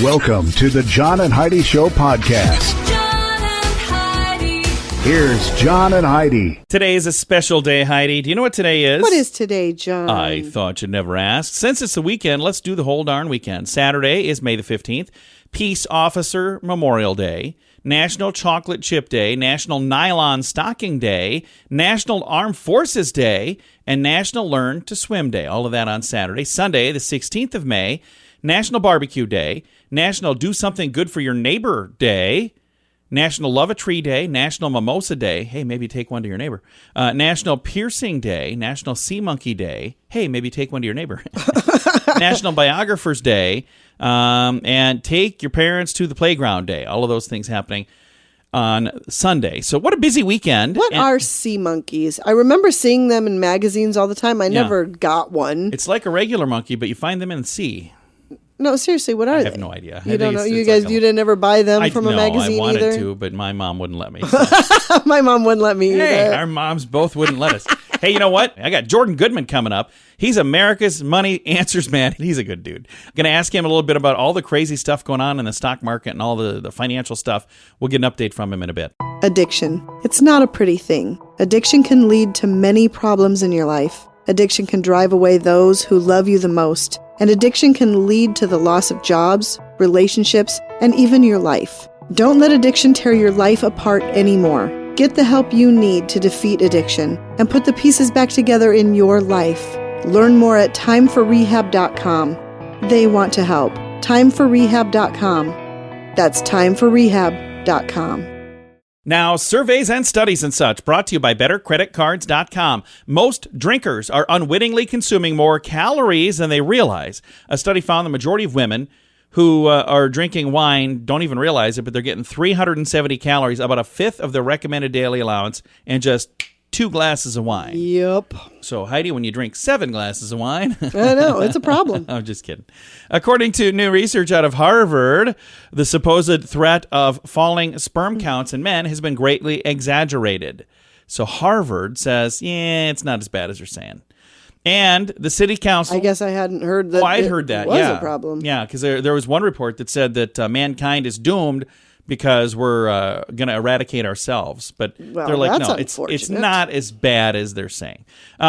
Welcome to the John and Heidi Show podcast. John and Heidi. Here's John and Heidi. Today is a special day, Heidi. Do you know what today is? What is today, John? I thought you'd never ask. Since it's the weekend, let's do the whole darn weekend. Saturday is May the 15th, Peace Officer Memorial Day, National Chocolate Chip Day, National Nylon Stocking Day, National Armed Forces Day, and National Learn to Swim Day. All of that on Saturday. Sunday, the 16th of May, National Barbecue Day, National Do Something Good for Your Neighbor Day, National Love a Tree Day, National Mimosa Day. Hey, maybe take one to your neighbor. National Piercing Day, National Sea Monkey Day. Hey, maybe take one to your neighbor. National Biographers Day, and Take Your Parents to the Playground Day. All of those things happening on Sunday. So what a busy weekend. What are sea monkeys? I remember seeing them in magazines all the time. I never got one. It's like a regular monkey, but you find them in the sea. No, seriously, what are they? I have no idea. You don't know? You guys, you didn't ever buy them from a magazine I wanted either? to, but my mom wouldn't let me. So. My mom wouldn't let me Hey, either. our moms both wouldn't let us. Hey, you know what? I got Jordan Goodman coming up. He's America's Money Answers man. He's a good dude. I'm going to ask him a little bit about all the crazy stuff going on in the stock market and all the financial stuff. We'll get an update from him in a bit. Addiction. It's not a pretty thing. Addiction can lead to many problems in your life. Addiction can drive away those who love you the most. And addiction can lead to the loss of jobs, relationships, and even your life. Don't let addiction tear your life apart anymore. Get the help you need to defeat addiction and put the pieces back together in your life. Learn more at timeforrehab.com. They want to help. Timeforrehab.com. That's timeforrehab.com. Now, surveys and studies and such brought to you by BetterCreditCards.com. Most drinkers are unwittingly consuming more calories than they realize. A study found the majority of women who are drinking wine don't even realize it, but they're getting 370 calories, about a fifth of their recommended daily allowance, and just 2 glasses of wine. Yep. So, Heidi, when you drink 7 glasses of wine... I know, it's a problem. I'm just kidding. According to new research out of Harvard, the supposed threat of falling sperm counts in men has been greatly exaggerated. So Harvard says, it's not as bad as they're saying. And the city council... I guess I hadn't heard that. I'd heard that, was a problem. Yeah, because there was one report that said that mankind is doomed because we're going to eradicate ourselves. But they're like, no, it's not as bad as they're saying.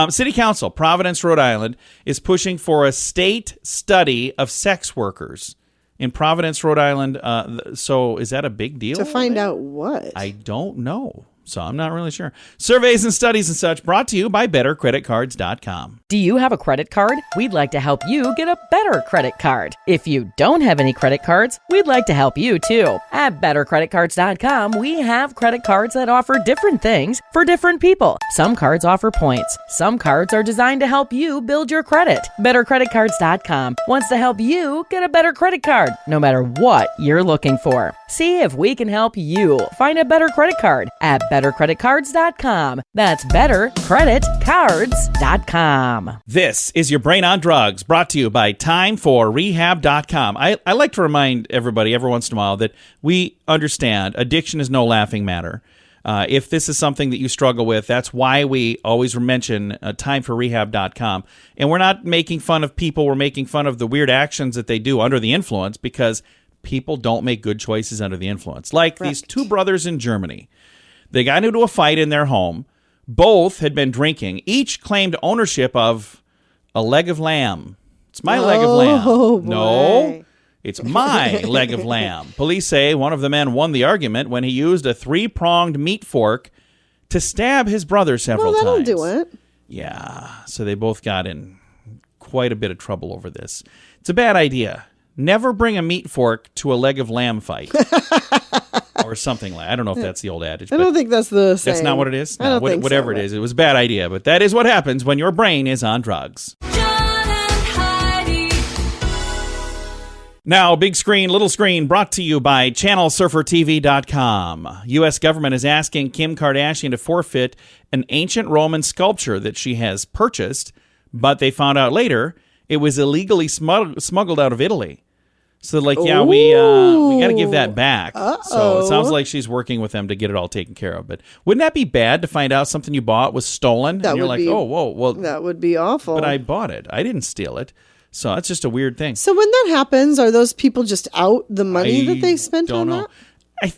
City Council, Providence, Rhode Island, is pushing for a state study of sex workers in Providence, Rhode Island. So is that a big deal? To find out what? I don't know. So I'm not really sure. Surveys and studies and such brought to you by BetterCreditCards.com. Do you have a credit card? We'd like to help you get a better credit card. If you don't have any credit cards, we'd like to help you too. At BetterCreditCards.com, we have credit cards that offer different things for different people. Some cards offer points. Some cards are designed to help you build your credit. BetterCreditCards.com wants to help you get a better credit card, no matter what you're looking for. See if we can help you find a better credit card at BetterCreditCards.com. That's BetterCreditCards.com. This is your Brain on Drugs, brought to you by timeforrehab.com. I like to remind everybody every once in a while that we understand addiction is no laughing matter. If this is something that you struggle with, that's why we always mention timeforrehab.com. And we're not making fun of people. We're making fun of the weird actions that they do under the influence, because people don't make good choices under the influence. Like these 2 brothers in Germany. They got into a fight in their home. Both had been drinking. Each claimed ownership of a leg of lamb. It's my leg of lamb. Boy. No, it's my leg of lamb. Police say one of the men won the argument when he used a 3-pronged meat fork to stab his brother several times. Well, that'll do it. Yeah, so they both got in quite a bit of trouble over this. It's a bad idea. Never bring a meat fork to a leg of lamb fight. Or something like. I don't know if that's the old adage. I don't think that's the same. That's not what it is? I don't think whatever so, it is. It was a bad idea, but that is what happens when your brain is on drugs. John and Heidi. Now, big screen, little screen, brought to you by ChannelSurferTV.com. U.S. government is asking Kim Kardashian to forfeit an ancient Roman sculpture that she has purchased, but they found out later it was illegally smuggled out of Italy. So like, yeah, we got to give that back. So it sounds like she's working with them to get it all taken care of. But wouldn't that be bad to find out something you bought was stolen? That and you're would like, be, oh, whoa, well, that would be awful. But I bought it. I didn't steal it. So that's just a weird thing. So when that happens, are those people just out the money that they spent don't on know. that?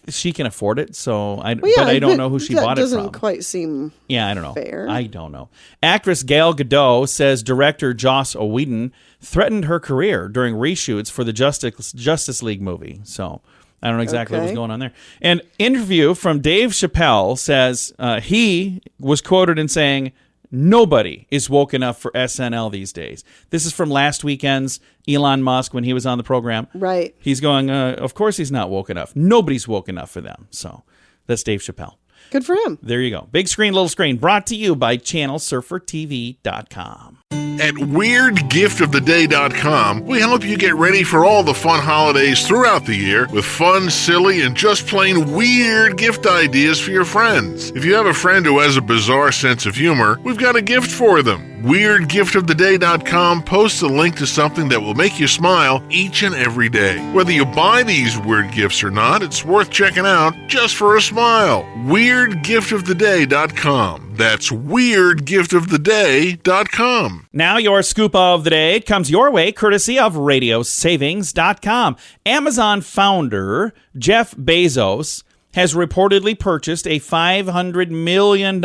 She can afford it, so Well, but I don't know who she bought it from. That doesn't quite seem Yeah, I don't know. fair. I don't know. Actress Gal Gadot says director Joss Whedon threatened her career during reshoots for the Justice League movie. So I don't know exactly what was going on there. An interview from Dave Chappelle says he was quoted in saying, "Nobody is woke enough for SNL these days." This is from last weekend's Elon Musk when he was on the program. Right. He's going, of course he's not woke enough. Nobody's woke enough for them. So that's Dave Chappelle. Good for him. There you go. Big screen, little screen, brought to you by channelsurfertv.com. At WeirdGiftOfTheDay.com, we help you get ready for all the fun holidays throughout the year with fun, silly, and just plain weird gift ideas for your friends. If you have a friend who has a bizarre sense of humor, we've got a gift for them. WeirdGiftOfTheDay.com posts a link to something that will make you smile each and every day. Whether you buy these weird gifts or not, it's worth checking out just for a smile. WeirdGiftOfTheDay.com. That's WeirdGiftOfTheDay.com. Now your scoop of the day comes your way courtesy of RadioSavings.com. Amazon founder Jeff Bezos has reportedly purchased a $500 million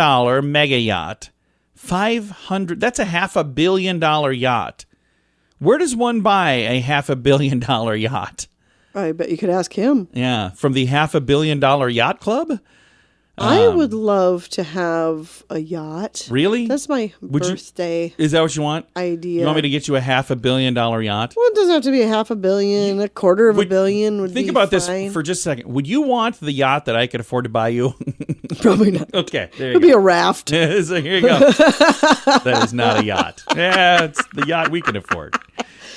mega yacht. That's a $500 million yacht. Where does one buy a $500 million yacht? I bet you could ask him. Yeah, from the $500 million yacht club? I would love to have a yacht. Really? That's my birthday Is that what you want? idea. You want me to get you a $500 million yacht? Well, it doesn't have to be $500 million. A quarter of a billion would be Think about fine. this for just a second. Would you want the yacht that I could afford to buy you? Probably not. Okay, there you It'd go. be a raft. So here you go. That is not a yacht. Yeah, it's the yacht we can afford.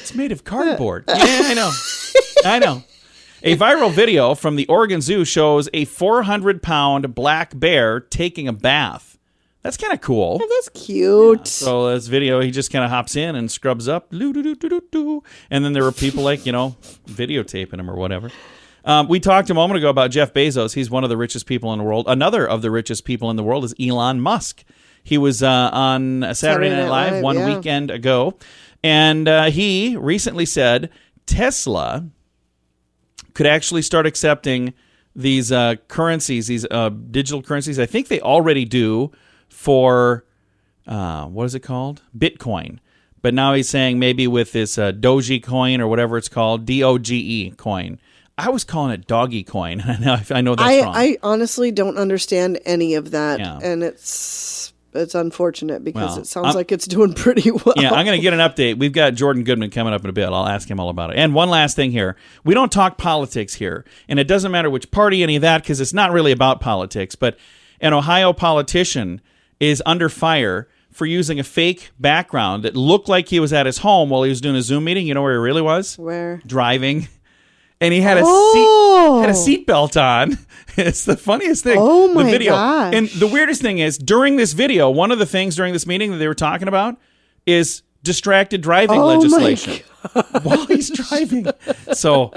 It's made of cardboard. Yeah, I know. I know. A viral video from the Oregon Zoo shows a 400-pound black bear taking a bath. That's kind of cool. Oh, that's cute. So this video, he just kind of hops in and scrubs up. And then there were people videotaping him or whatever. We talked a moment ago about Jeff Bezos. He's one of the richest people in the world. Another of the richest people in the world is Elon Musk. He was on Saturday Night Live one weekend ago. And he recently said Tesla could actually start accepting these currencies, these digital currencies. I think they already do for, what is it called? Bitcoin. But now he's saying maybe with this Doge coin or whatever it's called, DOGE coin. I was calling it doggy coin. I know that's wrong. I honestly don't understand any of that. Yeah. And it's unfortunate because Well, it sounds like it's doing pretty well. Yeah, I'm going to get an update. We've got Jordan Goodman coming up in a bit. I'll ask him all about it. And one last thing here. We don't talk politics here. And it doesn't matter which party, any of that, because it's not really about politics. But an Ohio politician is under fire for using a fake background that looked like he was at his home while he was doing a Zoom meeting. You know where he really was? Where? Driving. And he had a seatbelt on. It's the funniest thing. Oh, my the video. gosh. And the weirdest thing is, during this video, one of the things during this meeting that they were talking about is distracted driving legislation while he's driving. So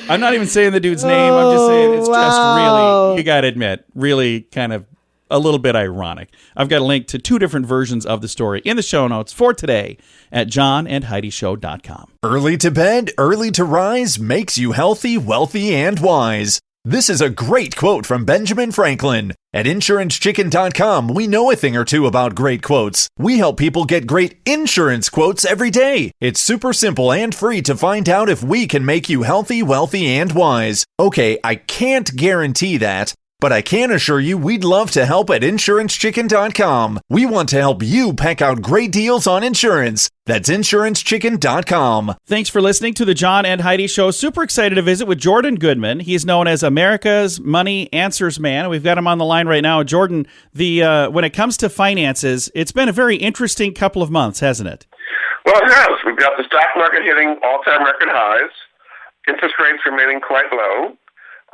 I'm not even saying the dude's name. I'm just saying it's just really, you got to admit, really kind of a little bit ironic. I've got a link to 2 different versions of the story in the show notes for today at johnandheidishow.com. Early to bed, early to rise makes you healthy, wealthy, and wise. This is a great quote from Benjamin Franklin. At InsuranceChicken.com, we know a thing or two about great quotes. We help people get great insurance quotes every day. It's super simple and free to find out if we can make you healthy, wealthy, and wise. Okay, I can't guarantee that, but I can assure you we'd love to help at InsuranceChicken.com. We want to help you peck out great deals on insurance. That's InsuranceChicken.com. Thanks for listening to the John and Heidi Show. Super excited to visit with Jordan Goodman. He's known as America's Money Answers Man. We've got him on the line right now. Jordan, when it comes to finances, it's been a very interesting couple of months, hasn't it? Well, it has. We've got the stock market hitting all-time record highs, interest rates remaining quite low.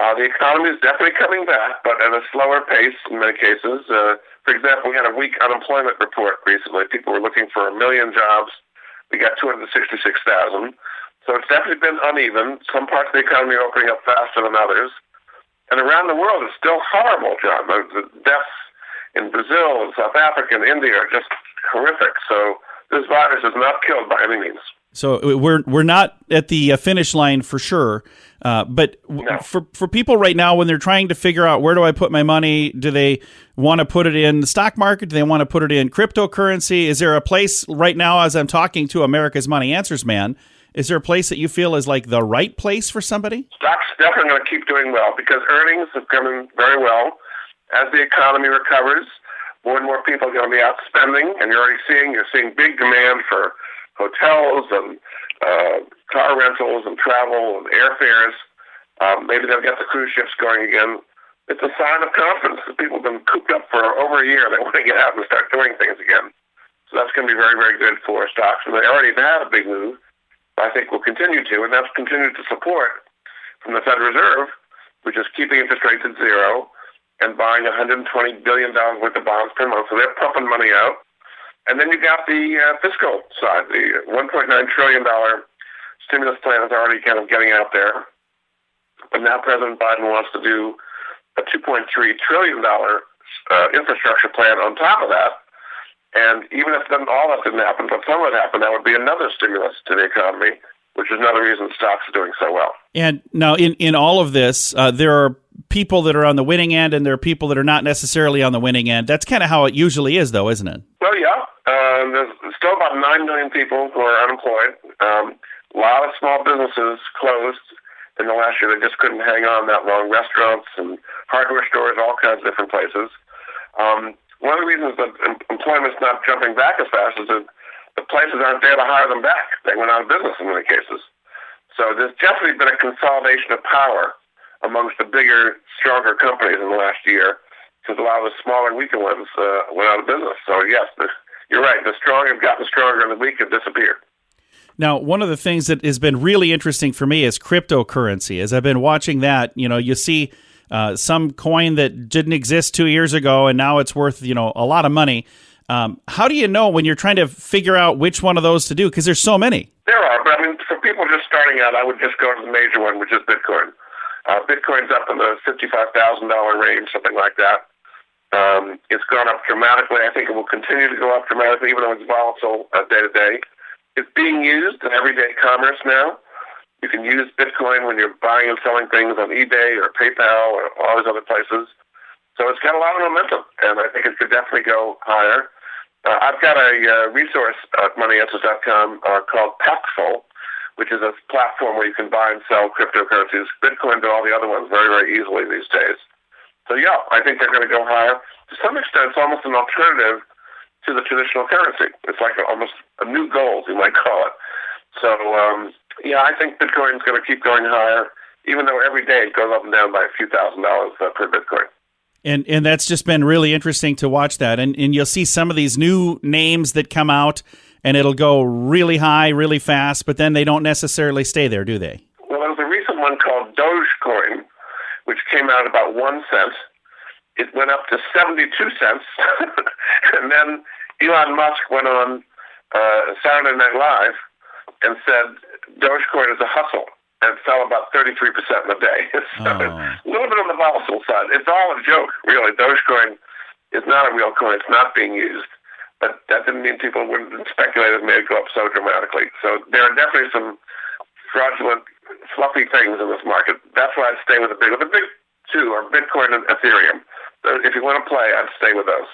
The economy is definitely coming back, but at a slower pace in many cases. For example, we had a weak unemployment report recently. People were looking for 1 million jobs. We got 266,000. So it's definitely been uneven. Some parts of the economy are opening up faster than others. And around the world, it's still horrible, John. The deaths in Brazil and South Africa and India are just horrific. So this virus is not killed by any means. So we're not at the finish line for sure. But for people right now, when they're trying to figure out where do I put my money, do they want to put it in the stock market? Do they want to put it in cryptocurrency? Is there a place right now, as I'm talking to America's Money Answers man, is there a place that you feel is like the right place for somebody? Stocks definitely going to keep doing well because earnings have come in very well. As the economy recovers, more and more people are going to be out spending, and you're seeing big demand for hotels and car rentals and travel and airfares. Maybe they'll get the cruise ships going again. It's a sign of confidence that people have been cooped up for over a year. They want to get out and start doing things again. So that's going to be very, very good for stocks. And they already had a big move. I think will continue to, and that's continued to support from the Federal Reserve, which is keeping interest rates at zero and buying $120 billion worth of bonds per month. So they're pumping money out. And then you got the fiscal side. The $1.9 trillion stimulus plan is already kind of getting out there. But now President Biden wants to do a $2.3 trillion infrastructure plan on top of that. And even if all that didn't happen, but some of it happened, that would be another stimulus to the economy, which is another reason stocks are doing so well. And now in all of this, there are people that are on the winning end and there are people that are not necessarily on the winning end. That's kind of how it usually is, though, isn't it? Well, yeah. There's still about 9 million people who are unemployed. A lot of small businesses closed in the last year. They just couldn't hang on that long. Restaurants and hardware stores, all kinds of different places. One of the reasons that employment's not jumping back as fast is that the places aren't there to hire them back. They went out of business in many cases. So there's definitely been a consolidation of power amongst the bigger, stronger companies in the last year, because a lot of the smaller, weaker ones went out of business. So yes, you're right. The strong have gotten stronger and the weak have disappeared. Now, one of the things that has been really interesting for me is cryptocurrency. As I've been watching that, you see some coin that didn't exist 2 years ago, and now it's worth, a lot of money. How do you know when you're trying to figure out which one of those to do? Because there's so many. There are, but for people just starting out, I would just go to the major one, which is Bitcoin. Bitcoin's up in the $55,000 range, something like that. It's gone up dramatically. I think it will continue to go up dramatically, even though it's volatile day to day. It's being used in everyday commerce now. You can use Bitcoin when you're buying and selling things on eBay or PayPal or all these other places. So it's got a lot of momentum, and I think it could definitely go higher. I've got a resource at moneyanswers.com called Paxful, which is a platform where you can buy and sell cryptocurrencies, Bitcoin to all the other ones very, very easily these days. So yeah, I think they're going to go higher. To some extent, it's almost an alternative to the traditional currency. It's like almost a new gold, you might call it. So yeah, I think Bitcoin is going to keep going higher, even though every day it goes up and down by a few $1,000s per Bitcoin. And that's just been really interesting to watch that. And you'll see some of these new names that come out, and it'll go really high, really fast, but then they don't necessarily stay there, do they? Well, there was a recent one called Dogecoin, which came out about 1 cent. It went up to 72 cents. And then Elon Musk went on Saturday Night Live and said Dogecoin is a hustle, and fell about 33% in a day. So a little bit on the volatile side. It's all a joke, really. Dogecoin is not a real coin. It's not being used. But that didn't mean people wouldn't speculate it made it go up so dramatically. So there are definitely some fraudulent, fluffy things in this market. That's why I'd stay with the big. The big two are Bitcoin and Ethereum. So if you want to play, I'd stay with those.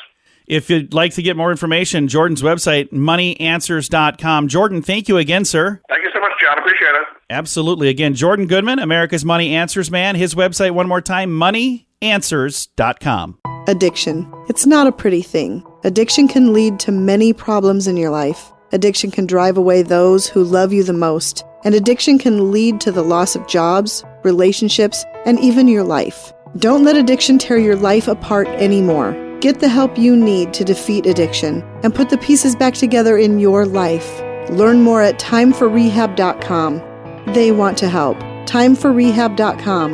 If you'd like to get more information, Jordan's website, moneyanswers.com. Jordan, thank you again, sir. Thank you so much, John. Appreciate it. Absolutely. Again, Jordan Goodman, America's Money Answers man. His website, one more time, moneyanswers.com. Addiction. It's not a pretty thing. Addiction can lead to many problems in your life. Addiction can drive away those who love you the most. And addiction can lead to the loss of jobs, relationships, and even your life. Don't let addiction tear your life apart anymore. Get the help you need to defeat addiction and put the pieces back together in your life. Learn more at timeforrehab.com. They want to help. Timeforrehab.com.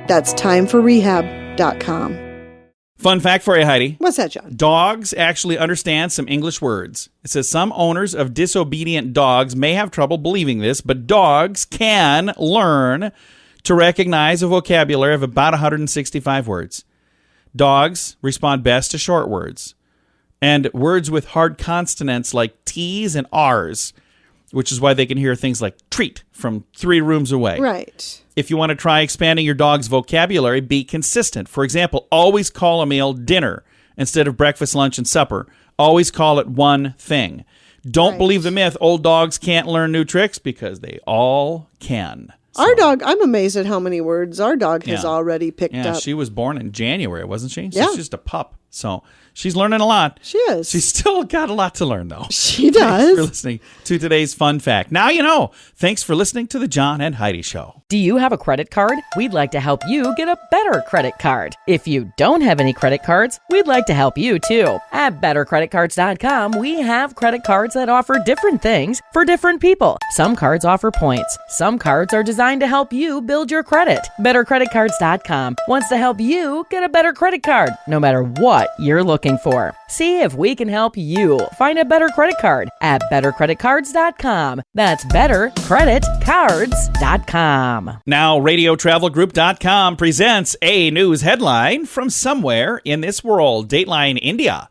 That's timeforrehab.com. Fun fact for you, Heidi. What's that, John? Dogs actually understand some English words. It says some owners of disobedient dogs may have trouble believing this, but dogs can learn to recognize a vocabulary of about 165 words. Dogs respond best to short words. And words with hard consonants like T's and R's which is why they can hear things like treat from 3 rooms away. Right. If you want to try expanding your dog's vocabulary, be consistent. For example, always call a meal dinner instead of breakfast, lunch, and supper. Always call it one thing. Don't believe the myth, old dogs can't learn new tricks, because they all can. Our dog, I'm amazed at how many words our dog has already picked up. Yeah, she was born in January, wasn't she? Yeah. She's just a pup. So she's learning a lot. She is. She's still got a lot to learn, though. She Thanks does. for listening to today's fun fact. Now you know. Thanks for listening to the John and Heidi Show. Do you have a credit card? We'd like to help you get a better credit card. If you don't have any credit cards, we'd like to help you too. At bettercreditcards.com, we have credit cards that offer different things for different people. Some cards offer points. Some cards are designed to help you build your credit. Bettercreditcards.com wants to help you get a better credit card, no matter what you're looking for. See if we can help you find a better credit card at bettercreditcards.com. That's bettercreditcards.com. Now, RadioTravelGroup.com presents a news headline from somewhere in this world. Dateline India.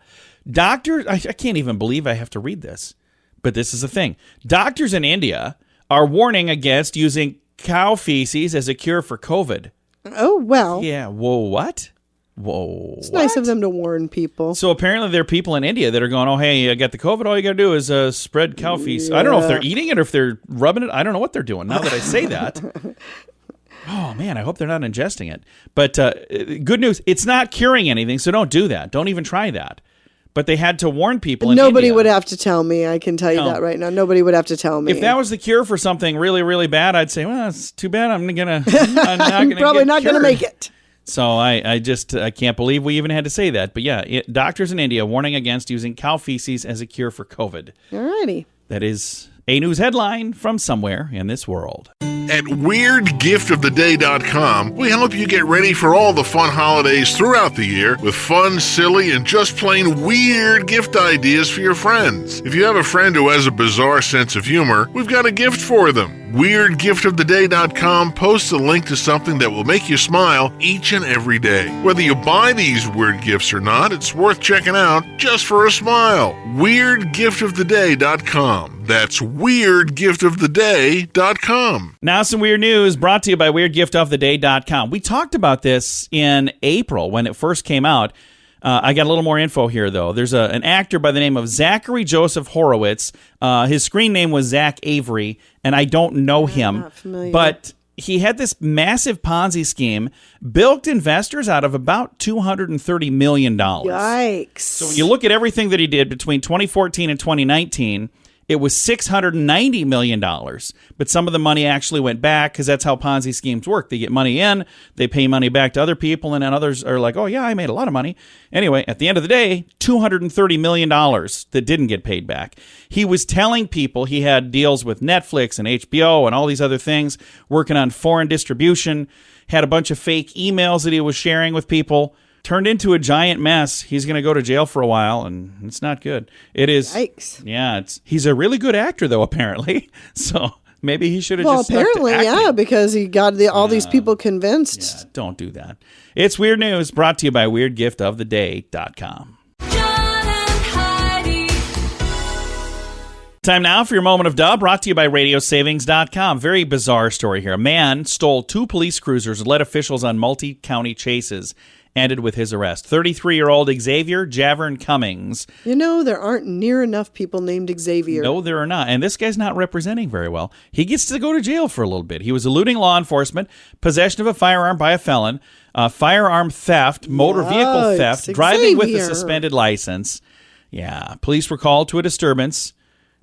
Doctors, I can't even believe I have to read this, but this is a thing. Doctors in India are warning against using cow feces as a cure for COVID. Oh, well. Yeah, whoa, what? Whoa. It's nice of them to warn people. So apparently there are people in India that are going, oh, hey, I got the COVID. All you got to do is spread cow feces. I don't know if they're eating it or if they're rubbing it. I don't know what they're doing now that I say that. Oh, man, I hope they're not ingesting it. But good news, it's not curing anything, so don't do that. Don't even try that. But they had to warn people in Nobody India. would have to tell me. I can tell you that right now. Nobody would have to tell me. If that was the cure for something really, really bad, I'd say, well, it's too bad. I'm probably not going to make it. So I can't believe we even had to say that. But yeah, doctors in India warning against using cow feces as a cure for COVID. Alrighty. That is a news headline from somewhere in this world. At WeirdGiftOfTheDay.com, we help you get ready for all the fun holidays throughout the year with fun, silly, and just plain weird gift ideas for your friends. If you have a friend who has a bizarre sense of humor, we've got a gift for them. WeirdGiftOfTheDay.com posts a link to something that will make you smile each and every day. Whether you buy these weird gifts or not, it's worth checking out just for a smile. WeirdGiftOfTheDay.com. That's WeirdGiftOfTheDay.com. Now some weird news brought to you by WeirdGiftOfTheDay.com. We talked about this in April when it first came out. I got a little more info here, though. There's an actor by the name of Zachary Joseph Horowitz. His screen name was Zach Avery, and I don't know him. Not familiar. But he had this massive Ponzi scheme, bilked investors out of about $230 million. Yikes. So when you look at everything that he did between 2014 and 2019, it was $690 million. But some of the money actually went back because that's how Ponzi schemes work. They get money in, they pay money back to other people, and then others are like, oh, yeah, I made a lot of money. Anyway, at the end of the day, $230 million that didn't get paid back. He was telling people he had deals with Netflix and HBO and all these other things, working on foreign distribution, had a bunch of fake emails that he was sharing with people. Turned into a giant mess. He's going to go to jail for a while, and it's not good. It is. Yikes. Yeah, he's a really good actor, though, apparently. So maybe he should have just stuck to apparently, acting. yeah, because he got all these people convinced. Yeah, don't do that. It's Weird News, brought to you by WeirdGiftOfTheDay.com. John and Heidi. Time now for your moment of duh, brought to you by RadioSavings.com. Very bizarre story here. A man stole 2 police cruisers and led officials on multi-county chases. Ended with his arrest. 33-year-old Xavier Javern Cummings. You know, there aren't near enough people named Xavier. No, there are not. And this guy's not representing very well. He gets to go to jail for a little bit. He was eluding law enforcement, possession of a firearm by a felon, firearm theft, motor vehicle theft, driving with a Xavier. suspended license. Yeah, police were called to a disturbance.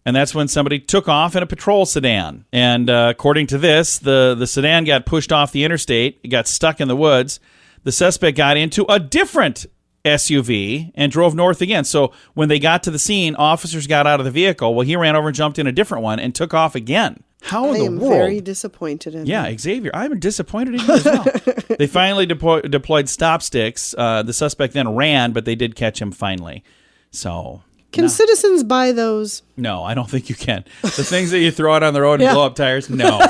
And that's when somebody took off in a patrol sedan. And according to this, the sedan got pushed off the interstate. It got stuck in the woods. The suspect got into a different SUV and drove north again. So when they got to the scene, officers got out of the vehicle. Well, he ran over and jumped in a different one and took off again. How in the world? I am very disappointed in him. Yeah, Xavier, I'm disappointed in you as well. They finally deployed stop sticks. The suspect then ran, but they did catch him finally. So Can citizens buy those? No, I don't think you can. The things that you throw out on the road and blow up tires, no.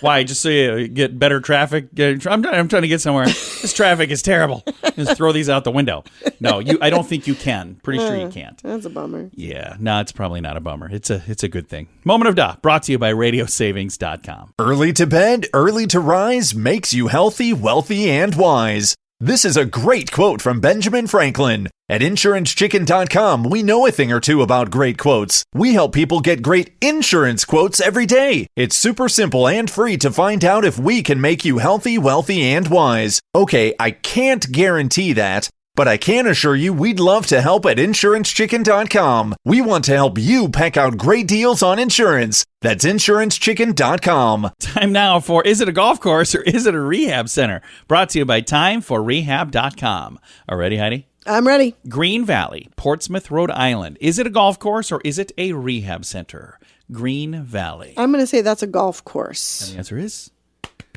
Why? Just so you get better traffic? I'm trying to get somewhere. This traffic is terrible. Just throw these out the window. No, I don't think you can. Pretty sure you can't. That's a bummer. Yeah, no, it's probably not a bummer. It's a good thing. Moment of Da, brought to you by radiosavings.com. Early to bed, early to rise makes you healthy, wealthy, and wise. This is a great quote from Benjamin Franklin. At InsuranceChicken.com, we know a thing or two about great quotes. We help people get great insurance quotes every day. It's super simple and free to find out if we can make you healthy, wealthy, and wise. Okay, I can't guarantee that, but I can assure you we'd love to help at InsuranceChicken.com. We want to help you peck out great deals on insurance. That's InsuranceChicken.com. Time now for Is It a Golf Course or Is It a Rehab Center? Brought to you by TimeForRehab.com. Are you ready, Heidi? I'm ready. Green Valley, Portsmouth, Rhode Island. Is it a golf course or is it a rehab center? Green Valley. I'm going to say that's a golf course. And the answer is...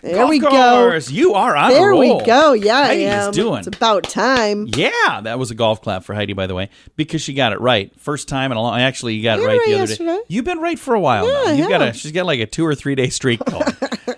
There golf we course. go. You are on There a roll. we go. Yeah, I Heidi's am. doing. It's about time. Yeah, that was a golf clap for Heidi, by the way, because she got it right. First time in a long... Actually, you got it right the other day. You've been right for a while now. Yeah. She's got like a 2 or 3 day streak going,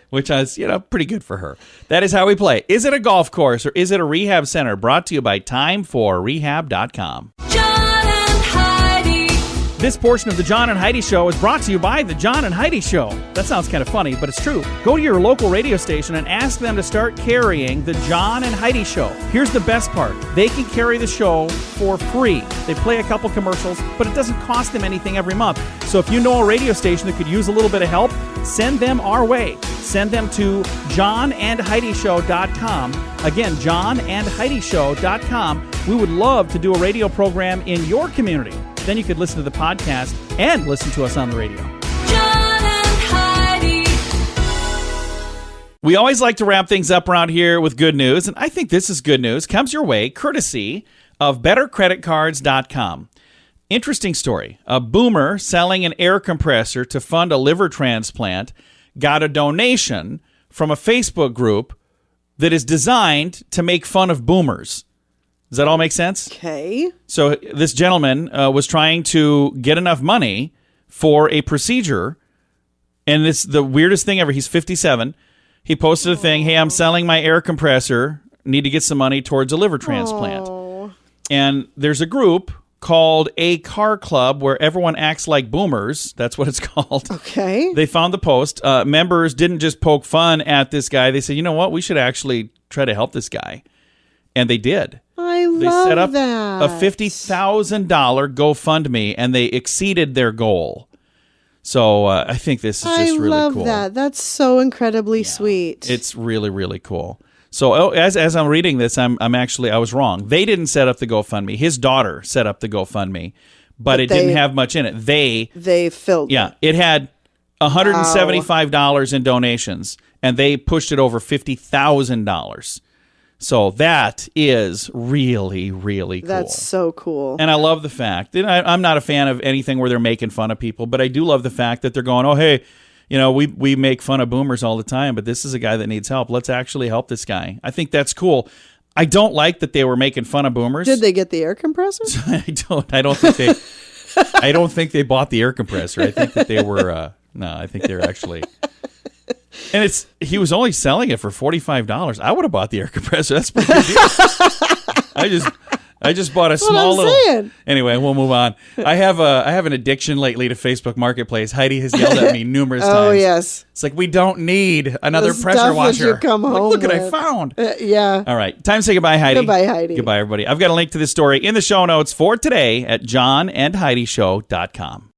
which is, pretty good for her. That is how we play. Is it a golf course or is it a rehab center? Brought to you by TimeForRehab.com. John and Heidi. This portion of the John and Heidi Show is brought to you by the John and Heidi Show. That sounds kind of funny, but it's true. Go to your local radio station and ask them to start carrying the John and Heidi Show. Here's the best part. They can carry the show for free. They play a couple commercials, but it doesn't cost them anything every month. So if you know a radio station that could use a little bit of help, send them our way. Send them to johnandheidishow.com. Again, johnandheidishow.com. We would love to do a radio program in your community. Then you could listen to the podcast and listen to us on the radio. John and Heidi. We always like to wrap things up around here with good news, and I think this is good news. Comes your way courtesy of bettercreditcards.com. Interesting story. A boomer selling an air compressor to fund a liver transplant got a donation from a Facebook group that is designed to make fun of boomers. Does that all make sense? Okay. So this gentleman was trying to get enough money for a procedure, and it's the weirdest thing ever. He's 57. He posted a thing, hey, I'm selling my air compressor, need to get some money towards a liver transplant. Aww. And there's a group called A Car Club where everyone acts like boomers. That's what it's called. Okay. They found the post. Members didn't just poke fun at this guy. They said, you know what? We should actually try to help this guy. And they did. I They love set up that. a $50,000 GoFundMe, and they exceeded their goal. So I think this is just really I love cool. that. That's so incredibly sweet. It's really, really cool. So as I'm reading this, I was wrong. They didn't set up the GoFundMe. His daughter set up the GoFundMe, but it didn't have much in it. They filled it. It had $175 in donations, and they pushed it over $50,000. So that is really, really cool. That's so cool. And I love the fact that I'm not a fan of anything where they're making fun of people, but I do love the fact that they're going, oh, hey, we make fun of boomers all the time, but this is a guy that needs help. Let's actually help this guy. I think that's cool. I don't like that they were making fun of boomers. Did they get the air compressor? I don't think they bought the air compressor. I think that they were I think they're actually. And he was only selling it for $45. I would have bought the air compressor. That's a pretty good deal. I just bought a small little. Saying. Anyway, we'll move on. I have an addiction lately to Facebook Marketplace. Heidi has yelled at me numerous times. Oh yes. It's like we don't need another The pressure stuff that washer. you come home Look what I with. found. Yeah. All right, time to say goodbye, Heidi. Goodbye, Heidi. Goodbye, everybody. I've got a link to this story in the show notes for today at johnandheidishow.com.